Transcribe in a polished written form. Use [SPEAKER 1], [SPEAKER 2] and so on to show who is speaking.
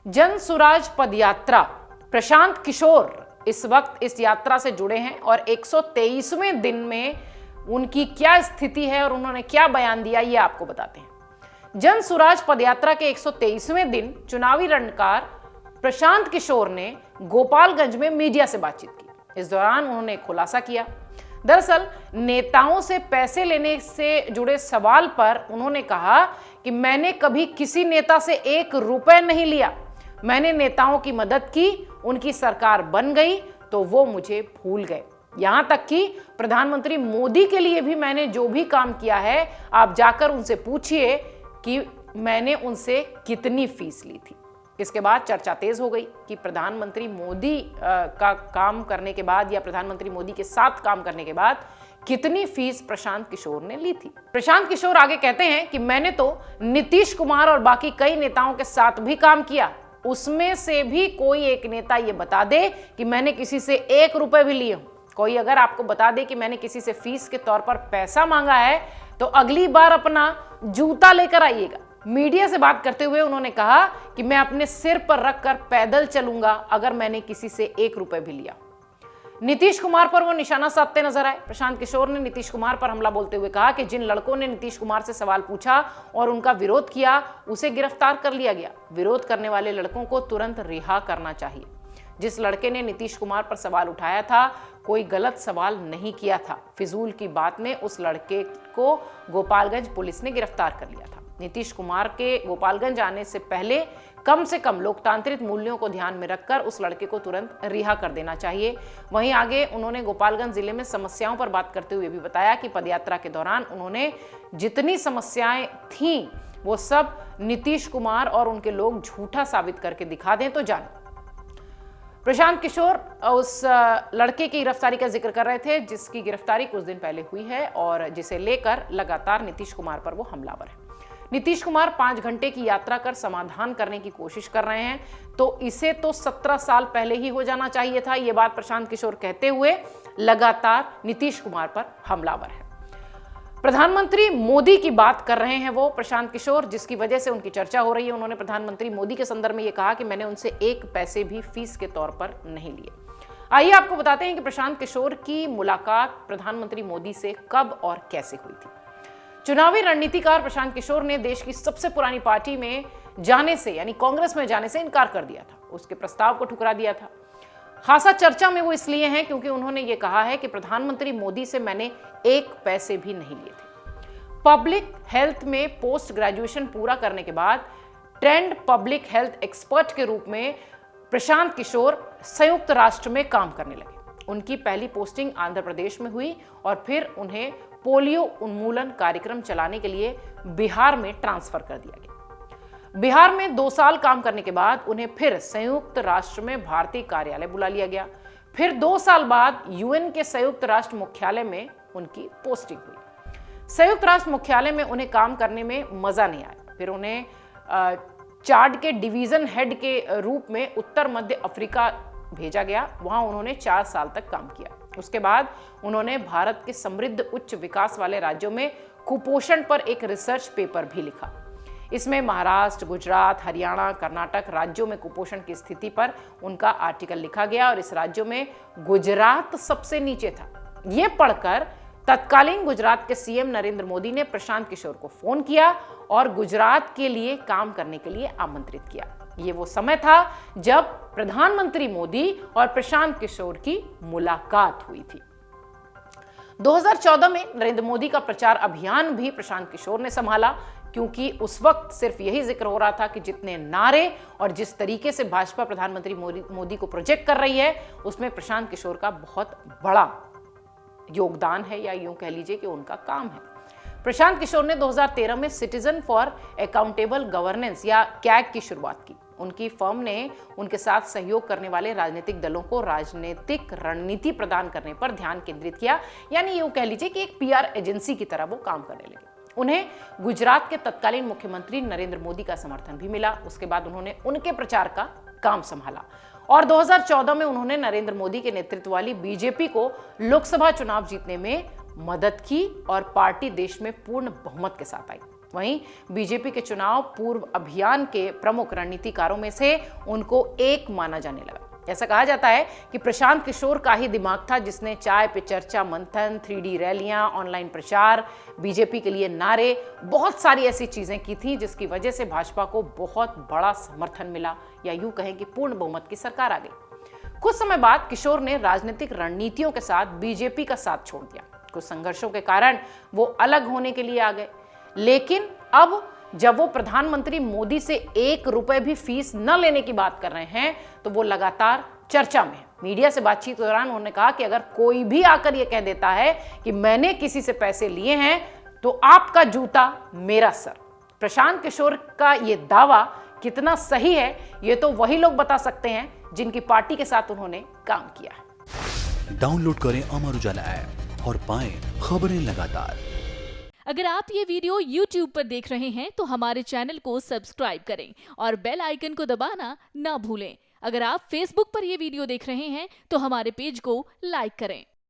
[SPEAKER 1] जन सुराज पदयात्रा, प्रशांत किशोर इस वक्त इस यात्रा से जुड़े हैं और 123वें दिन में उनकी क्या स्थिति है और उन्होंने क्या बयान दिया, ये आपको बताते हैं। जन सुराज पदयात्रा के 123वें दिन चुनावी रणकार प्रशांत किशोर ने गोपालगंज में मीडिया से बातचीत की। इस दौरान उन्होंने खुलासा किया। दरअसल नेताओं से पैसे लेने से जुड़े सवाल पर उन्होंने कहा कि मैंने कभी किसी नेता से 1 रुपए नहीं लिया। मैंने नेताओं की मदद की, उनकी सरकार बन गई तो वो मुझे भूल गए। यहां तक कि प्रधानमंत्री मोदी के लिए भी मैंने जो भी काम किया है, आप जाकर उनसे पूछिए कि मैंने उनसे कितनी फीस ली थी। इसके बाद चर्चा तेज हो गई कि प्रधानमंत्री मोदी का काम करने के बाद या प्रधानमंत्री मोदी के साथ काम करने के बाद कितनी फीस प्रशांत किशोर ने ली थी। प्रशांत किशोर आगे कहते हैं कि मैंने तो नीतीश कुमार और बाकी कई नेताओं के साथ भी काम किया, उसमें से भी कोई एक नेता ये बता दे कि मैंने किसी से 1 रुपए भी लिए हो। कोई अगर आपको बता दे कि मैंने किसी से फीस के तौर पर पैसा मांगा है तो अगली बार अपना जूता लेकर आइएगा। मीडिया से बात करते हुए उन्होंने कहा कि मैं अपने सिर पर रखकर पैदल चलूंगा अगर मैंने किसी से 1 रुपए भी लिया। नीतीश कुमार पर वो निशाना साधते नजर आए। प्रशांत किशोर ने नीतीश कुमार पर हमला बोलते हुए कहा कि जिन लड़कों ने नीतीश कुमार से सवाल पूछा और उनका विरोध किया, उसे गिरफ्तार कर लिया गया। विरोध करने वाले लड़कों को तुरंत रिहा करना चाहिए। जिस लड़के ने नीतीश कुमार पर सवाल उठाया था, कोई गलत सवाल नहीं किया था। फिजूल की बात में उस लड़के को गोपालगंज पुलिस ने गिरफ्तार कर लिया था। नीतीश कुमार के गोपालगंज आने से पहले कम से कम लोकतांत्रिक मूल्यों को ध्यान में रखकर उस लड़के को तुरंत रिहा कर देना चाहिए। वहीं आगे उन्होंने गोपालगंज जिले में समस्याओं पर बात करते हुए भी बताया कि पदयात्रा के दौरान उन्होंने जितनी समस्याएं थीं वो सब नीतीश कुमार और उनके लोग झूठा साबित करके दिखा दें तो जाने। प्रशांत किशोर उस लड़के की गिरफ्तारी का जिक्र कर रहे थे जिसकी गिरफ्तारी कुछ दिन पहले हुई है और जिसे लेकर लगातार नीतीश कुमार पर वो हमलावर है। नीतीश कुमार 5 घंटे की यात्रा कर समाधान करने की कोशिश कर रहे हैं, तो इसे तो 17 साल पहले ही हो जाना चाहिए था। ये बात प्रशांत किशोर कहते हुए लगातार नीतीश कुमार पर हमलावर है। प्रधानमंत्री मोदी की बात कर रहे हैं वो प्रशांत किशोर, जिसकी वजह से उनकी चर्चा हो रही है। उन्होंने प्रधानमंत्री मोदी के संदर्भ में ये कहा कि मैंने उनसे 1 पैसे भी फीस के तौर पर नहीं लिए। आइए आपको बताते हैं कि प्रशांत किशोर की मुलाकात प्रधानमंत्री मोदी से कब और कैसे हुई थी। चुनावी रणनीतिकार प्रशांत किशोर ने देश की सबसे पुरानी पार्टी में जाने से यानी कांग्रेस में जाने से इनकार कर दिया था, उसके प्रस्ताव को ठुकरा दिया था। खासा चर्चा में वो इसलिए हैं क्योंकि उन्होंने ये कहा है कि प्रधानमंत्री मोदी से मैंने 1 पैसे भी नहीं लिए थे। पब्लिक हेल्थ में पोस्ट ग्रेजुएशन पूरा करने के बाद ट्रेंड पब्लिक हेल्थ एक्सपर्ट के रूप में प्रशांत किशोर संयुक्त राष्ट्र में काम करने लगे। उनकी पहली पोस्टिंग आंध्र प्रदेश में हुई और फिर उन्हें पोलियो उन्मूलन कार्यक्रम चलाने के लिए बिहार में ट्रांसफर कर दिया गया। बिहार में 2 साल काम करने के बाद उन्हें फिर संयुक्त राष्ट्र में भारतीय कार्यालय बुला लिया गया। फिर 2 साल बाद यूएन के संयुक्त राष्ट्र मुख्यालय में उनकी पोस्टिंग हुई। संयुक्त राष्ट्र मुख्यालय में उन्हें काम करने में मजा नहीं आया। फिर उन्हें चाड के डिवीजन हेड के रूप में उत्तर मध्य अफ्रीका भेजा गया। वहां उन्होंने 4 साल तक काम किया। उसके बाद उन्होंने भारत के समृद्ध उच्च विकास वाले राज्यों में कुपोषण पर एक रिसर्च पेपर भी लिखा। इसमें महाराष्ट्र, गुजरात, हरियाणा, कर्नाटक राज्यों में कुपोषण की स्थिति पर उनका आर्टिकल लिखा गया और इस राज्यों में गुजरात सबसे नीचे था। यह पढ़कर तत्कालीन गुजरात के सीएम नरेंद्र मोदी ने प्रशांत किशोर को फोन किया और गुजरात के लिए काम करने के लिए आमंत्रित किया। ये वो समय था जब प्रधानमंत्री मोदी और प्रशांत किशोर की मुलाकात हुई थी। 2014 में नरेंद्र मोदी का प्रचार अभियान भी प्रशांत किशोर ने संभाला, क्योंकि उस वक्त सिर्फ यही जिक्र हो रहा था कि जितने नारे और जिस तरीके से भाजपा प्रधानमंत्री मोदी को प्रोजेक्ट कर रही है उसमें प्रशांत किशोर का बहुत बड़ा योगदान है या यूं कह लीजिए कि उनका काम है। प्रशांत किशोर ने 2013 में सिटीजन फॉर अकाउंटेबल गवर्नेंस या कैग की शुरुआत की। उनकी फर्म ने उनके साथ सहयोग करने वाले राजनीतिक दलों को राजनीतिक रणनीति प्रदान करने पर ध्यान केंद्रित किया, यानी यूं कह लीजिए कि एक पीआर एजेंसी की तरह वो काम करने लगे। उन्हें गुजरात के तत्कालीन मुख्यमंत्री नरेंद्र मोदी का समर्थन भी मिला। उसके बाद उन्होंने उनके प्रचार का काम संभाला और 2014 में उन्होंने नरेंद्र मोदी के नेतृत्व वाली बीजेपी को लोकसभा चुनाव जीतने में मदद की और पार्टी देश में पूर्ण बहुमत के साथ आई। वहीं बीजेपी के चुनाव पूर्व अभियान के प्रमुख रणनीतिकारों में से उनको एक माना जाने लगा। ऐसा कहा जाता है कि प्रशांत किशोर का ही दिमाग था जिसने चाय पे चर्चा मंथन, 3D रैलियां, ऑनलाइन प्रचार, बीजेपी के लिए नारे, बहुत सारी ऐसी चीजें की थी जिसकी वजह से भाजपा को बहुत बड़ा समर्थन मिला, या यूं कहें कि पूर्ण बहुमत की सरकार आ गई। कुछ समय बाद किशोर ने राजनीतिक रणनीतियों के साथ बीजेपी का साथ छोड़ दिया। कुछ संघर्षों के कारण वो अलग होने के लिए आ गए, लेकिन अब जब वो प्रधानमंत्री मोदी से 1 रुपए भी फीस न लेने की बात कर रहे हैं तो वो लगातार चर्चा में है। मीडिया से बातचीत के दौरान उन्होंने कहा कि अगर कोई भी आकर ये कह देता है कि मैंने किसी से पैसे लिए हैं तो आपका जूता मेरा सर। प्रशांत किशोर का ये दावा कितना सही है ये तो वही लोग बता सकते हैं जिनकी पार्टी के साथ उन्होंने काम किया है।
[SPEAKER 2] डाउनलोड करें अमर उजाला ऐप और पाएं खबरें लगातार।
[SPEAKER 3] अगर आप ये वीडियो YouTube पर देख रहे हैं तो हमारे चैनल को सब्सक्राइब करें और बेल आइकन को दबाना ना भूलें। अगर आप Facebook पर ये वीडियो देख रहे हैं तो हमारे पेज को लाइक करें।